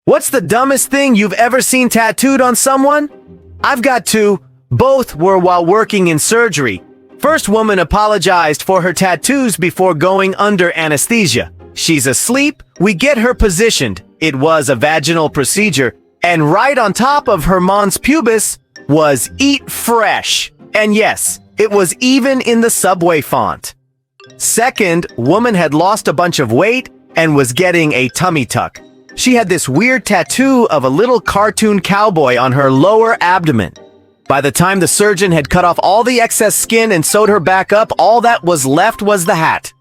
What's the dumbest thing you've ever seen tattooed on someone? I've got two. Both were while working in surgery. First woman apologized for her tattoos before going under anesthesia. She's asleep. We get her positioned. It was a vaginal procedure. And right on top of her mons pubis was "Eat Fresh." And yes, it was even in the Subway font. Second, woman had lost a bunch of weight and was getting a tummy tuck. She had this weird tattoo of a little cartoon cowboy on her lower abdomen. By the time the surgeon had cut off all the excess skin and sewed her back up, all that was left was the hat.